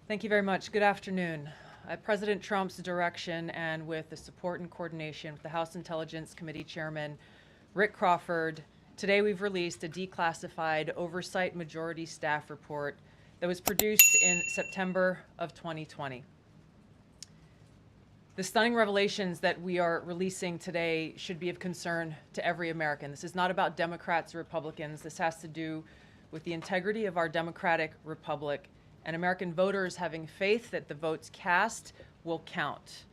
Thank you very much. Good afternoon. At President Trump's direction and with the support and coordination with the House Intelligence Committee Chairman Rick Crawford, today we've released a declassified Oversight Majority Staff Report that was produced in September of 2020. The stunning revelations that we are releasing today should be of concern to every American. This is not about Democrats or Republicans. This has to do with the integrity of our democratic republic and American voters having faith that the votes cast will count.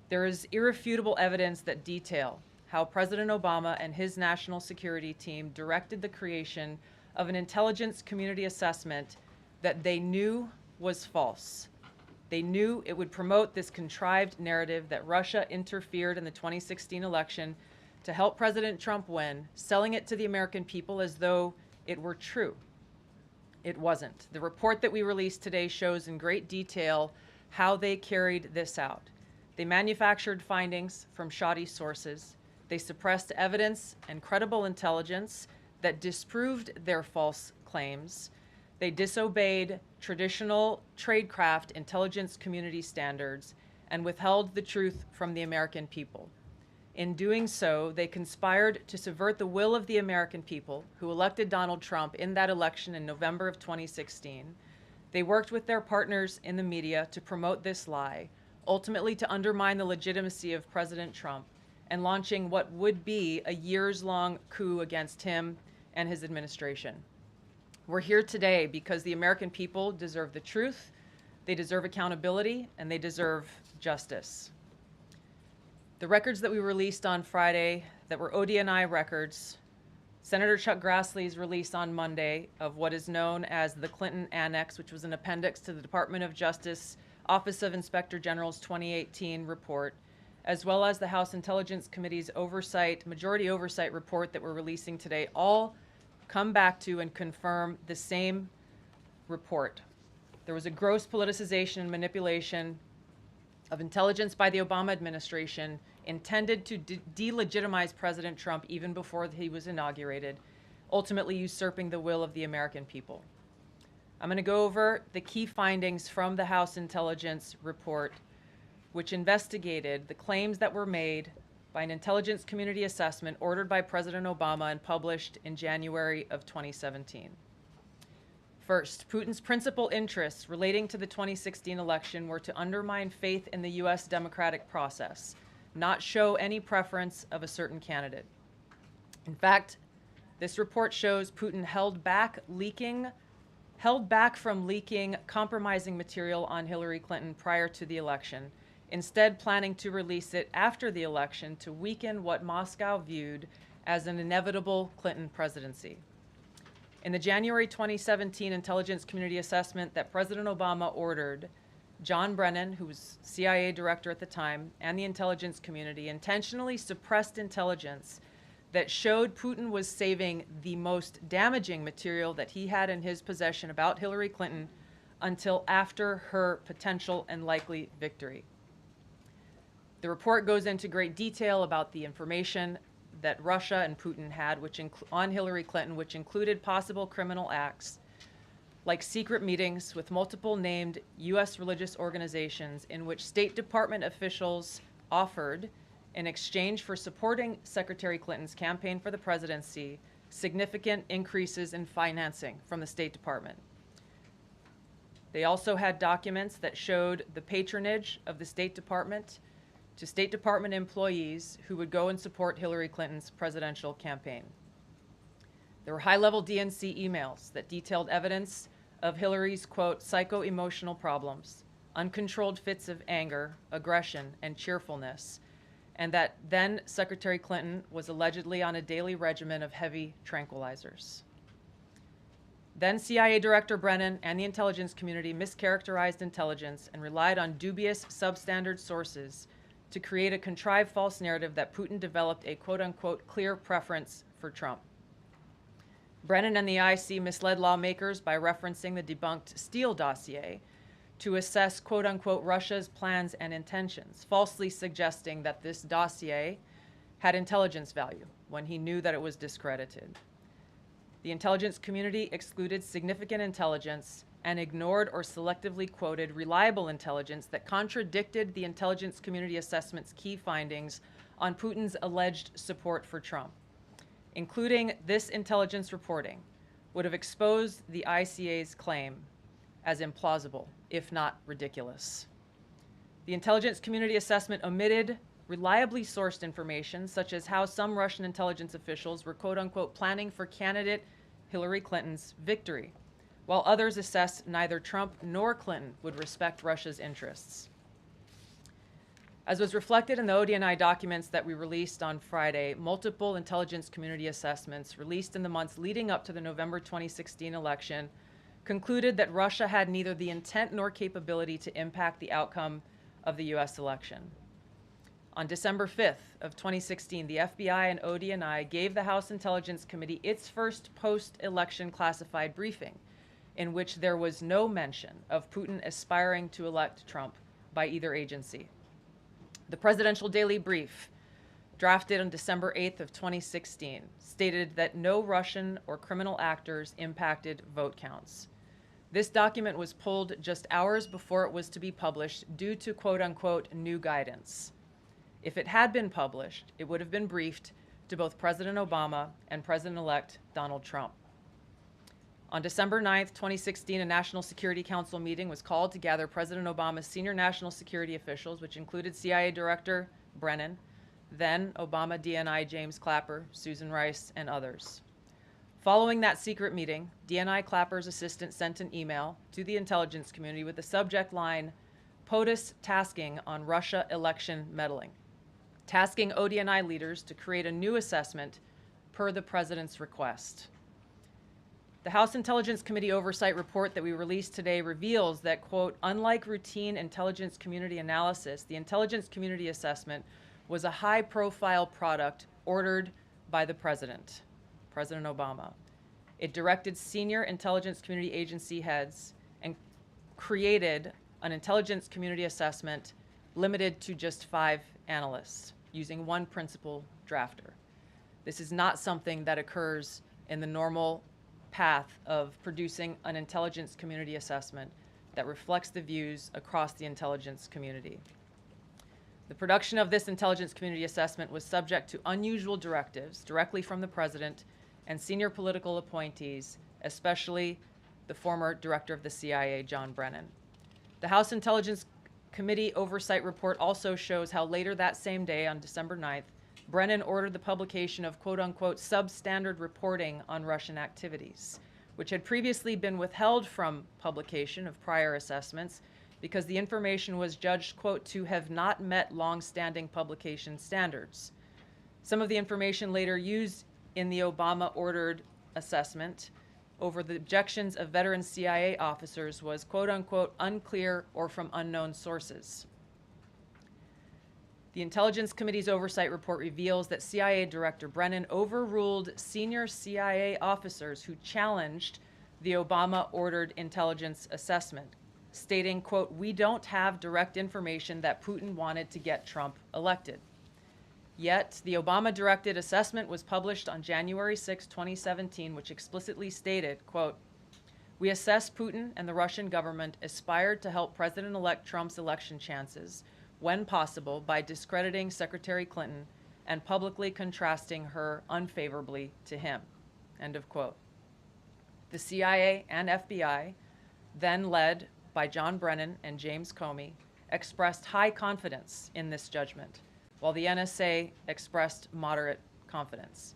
There is irrefutable evidence that detail how President Obama and his national security team directed the creation of an intelligence community assessment that they knew was false. They knew it would promote this contrived narrative that Russia interfered in the 2016 election to help President Trump win, selling it to the American people as though it were true. It wasn't. The report that we released today shows in great detail how they carried this out. They manufactured findings from shoddy sources. They suppressed evidence and credible intelligence that disproved their false claims. They disobeyed traditional tradecraft intelligence community standards and withheld the truth from the American people. In doing so, they conspired to subvert the will of the American people who elected Donald Trump in that election in November of 2016. They worked with their partners in the media to promote this lie, ultimately to undermine the legitimacy of President Trump and launching what would be a years-long coup against him and his administration. We're here today because the American people deserve the truth, they deserve accountability, and they deserve justice. The records that we released on Friday that were ODNI records, Senator Chuck Grassley's release on Monday of what is known as the Clinton Annex, which was an appendix to the Department of Justice Office of Inspector General's 2018 report, as well as the House Intelligence Committee's majority oversight report that we're releasing today, all come back to and confirm the same report. There was a gross politicization and manipulation of intelligence by the Obama administration intended to delegitimize President Trump even before he was inaugurated, ultimately usurping the will of the American people. I'm going to go over the key findings from the House Intelligence report, which investigated the claims that were made by an intelligence community assessment ordered by President Obama and published in January of 2017. First, Putin's principal interests relating to the 2016 election were to undermine faith in the U.S. democratic process, not show any preference of a certain candidate. In fact, this report shows Putin held back from leaking compromising material on Hillary Clinton prior to the election, instead planning to release it after the election to weaken what Moscow viewed as an inevitable Clinton presidency. In the January 2017 intelligence community assessment that President Obama ordered, John Brennan, who was CIA director at the time, and the intelligence community intentionally suppressed intelligence that showed Putin was saving the most damaging material that he had in his possession about Hillary Clinton until after her potential and likely victory. The report goes into great detail about the information that Russia and Putin had on Hillary Clinton, which included possible criminal acts like secret meetings with multiple named U.S. religious organizations in which State Department officials offered, in exchange for supporting Secretary Clinton's campaign for the presidency, significant increases in financing from the State Department. They also had documents that showed the patronage of the State Department to State Department employees who would go and support Hillary Clinton's presidential campaign. There were high-level DNC emails that detailed evidence of Hillary's, quote, psycho-emotional problems, uncontrolled fits of anger, aggression, and cheerfulness, and that then Secretary Clinton was allegedly on a daily regimen of heavy tranquilizers. Then CIA Director Brennan and the intelligence community mischaracterized intelligence and relied on dubious substandard sources to create a contrived false narrative that Putin developed a quote-unquote clear preference for Trump. Brennan and the IC misled lawmakers by referencing the debunked Steele dossier to assess quote-unquote Russia's plans and intentions, falsely suggesting that this dossier had intelligence value when he knew that it was discredited. The intelligence community excluded significant intelligence and ignored or selectively quoted reliable intelligence that contradicted the intelligence community assessment's key findings on Putin's alleged support for Trump. Including this intelligence reporting would have exposed the ICA's claim as implausible, if not ridiculous. The intelligence community assessment omitted reliably sourced information, such as how some Russian intelligence officials were quote-unquote planning for candidate Hillary Clinton's victory, while others assessed neither Trump nor Clinton would respect Russia's interests. As was reflected in the ODNI documents that we released on Friday, multiple intelligence community assessments released in the months leading up to the November 2016 election concluded that Russia had neither the intent nor capability to impact the outcome of the US election. On December 5th of 2016, the FBI and ODNI gave the House Intelligence Committee its first post-election classified briefing, in which there was no mention of Putin aspiring to elect Trump by either agency. The Presidential Daily Brief, drafted on December 8th of 2016, stated that no Russian or criminal actors impacted vote counts. This document was pulled just hours before it was to be published due to quote-unquote new guidance. If it had been published, it would have been briefed to both President Obama and President-elect Donald Trump. On December 9th, 2016, a National Security Council meeting was called to gather President Obama's senior national security officials, which included CIA Director Brennan, then Obama DNI James Clapper, Susan Rice, and others. Following that secret meeting, DNI Clapper's assistant sent an email to the intelligence community with the subject line, POTUS tasking on Russia election meddling, tasking ODNI leaders to create a new assessment per the president's request. The House Intelligence Committee Oversight Report that we released today reveals that, quote, unlike routine intelligence community analysis, the intelligence community assessment was a high-profile product ordered by the president, President Obama. It directed senior intelligence community agency heads and created an intelligence community assessment limited to just 5 analysts, using one principal drafter. This is not something that occurs in the normal path of producing an intelligence community assessment that reflects the views across the intelligence community. The production of this intelligence community assessment was subject to unusual directives directly from the president and senior political appointees, especially the former director of the CIA, John Brennan. The House Intelligence Committee Oversight Report also shows how later that same day, on December 9th, Brennan ordered the publication of quote-unquote substandard reporting on Russian activities, which had previously been withheld from publication of prior assessments because the information was judged, quote, to have not met long-standing publication standards. Some of the information later used in the Obama-ordered assessment over the objections of veteran CIA officers was, quote-unquote, unclear or from unknown sources. The Intelligence Committee's oversight report reveals that CIA Director Brennan overruled senior CIA officers who challenged the Obama-ordered intelligence assessment, stating, quote, we don't have direct information that Putin wanted to get Trump elected. Yet, the Obama-directed assessment was published on January 6, 2017, which explicitly stated, quote, we assess Putin and the Russian government aspired to help President-elect Trump's election chances when possible by discrediting Secretary Clinton and publicly contrasting her unfavorably to him, end of quote. The CIA and FBI, then led by John Brennan and James Comey, expressed high confidence in this judgment, while the NSA expressed moderate confidence.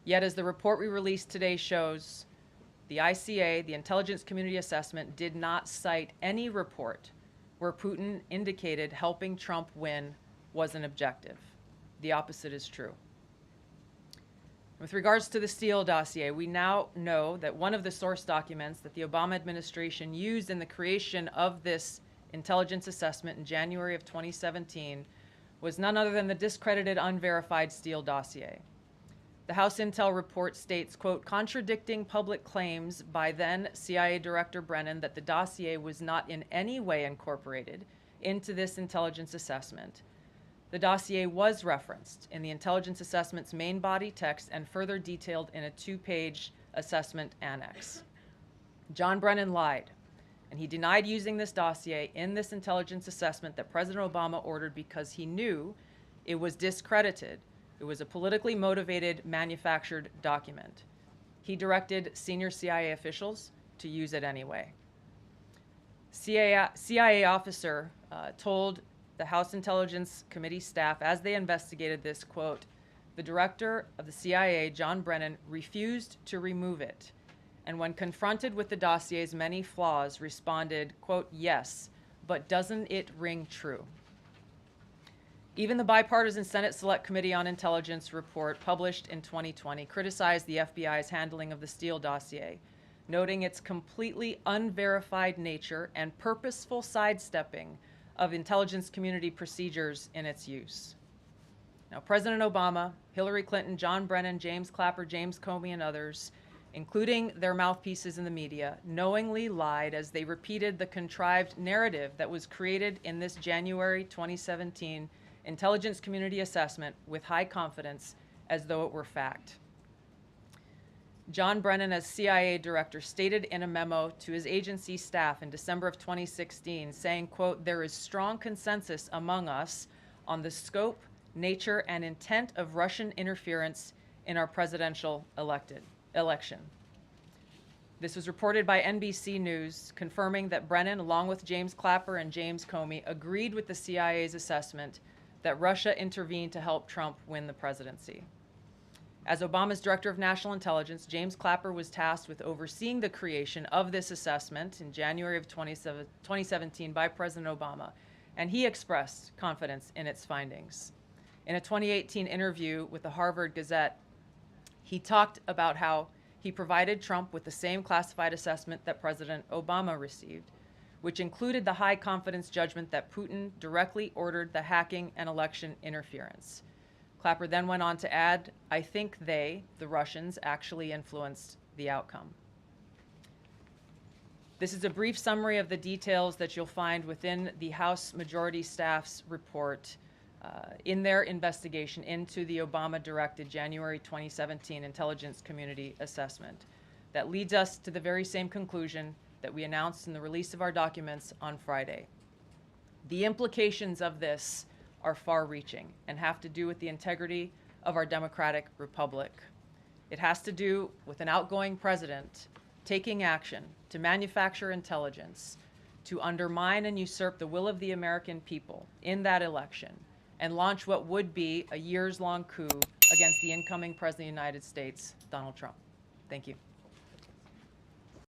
Yet, as the report we released today shows, the ICA, the Intelligence Community Assessment, did not cite any report where Putin indicated helping Trump win was an objective. The opposite is true. With regards to the Steele dossier, we now know that one of the source documents that the Obama administration used in the creation of this intelligence assessment in January of 2017 was none other than the discredited, unverified Steele dossier. The House Intel report states, quote, contradicting public claims by then CIA Director Brennan that the dossier was not in any way incorporated into this intelligence assessment. The dossier was referenced in the intelligence assessment's main body text and further detailed in a 2-page Assessment Annex. John Brennan lied, and he denied using this dossier in this intelligence assessment that President Obama ordered because he knew it was discredited. It was a politically motivated, manufactured document. He directed senior CIA officials to use it anyway. CIA officer told the House Intelligence Committee staff as they investigated this, quote, "The director of the CIA, John Brennan, refused to remove it, and when confronted with the dossier's many flaws, responded, quote, 'Yes, but doesn't it ring true?'" Even the bipartisan Senate Select Committee on Intelligence report published in 2020 criticized the FBI's handling of the Steele dossier, noting its completely unverified nature and purposeful sidestepping of intelligence community procedures in its use. Now, President Obama, Hillary Clinton, John Brennan, James Clapper, James Comey, and others, including their mouthpieces in the media, knowingly lied as they repeated the contrived narrative that was created in this January 2017 intelligence community assessment with high confidence as though it were fact. John Brennan, as CIA director, stated in a memo to his agency staff in December of 2016, saying, quote, "There is strong consensus among us on the scope, nature, and intent of Russian interference in our presidential election." This was reported by NBC News, confirming that Brennan, along with James Clapper and James Comey, agreed with the CIA's assessment that Russia intervened to help Trump win the presidency. As Obama's Director of National Intelligence, James Clapper was tasked with overseeing the creation of this assessment in January of 2017 by President Obama, and he expressed confidence in its findings. In a 2018 interview with the Harvard Gazette, he talked about how he provided Trump with the same classified assessment that President Obama received, which included the high confidence judgment that Putin directly ordered the hacking and election interference. Clapper then went on to add, "I think they, the Russians, actually influenced the outcome." This is a brief summary of the details that you'll find within the House Majority Staff's report in their investigation into the Obama-directed January 2017 Intelligence Community Assessment. That leads us to the very same conclusion that we announced in the release of our documents on Friday. The implications of this are far-reaching and have to do with the integrity of our democratic republic. It has to do with an outgoing president taking action to manufacture intelligence, to undermine and usurp the will of the American people in that election, and launch what would be a years-long coup against the incoming President of the United States, Donald Trump. Thank you.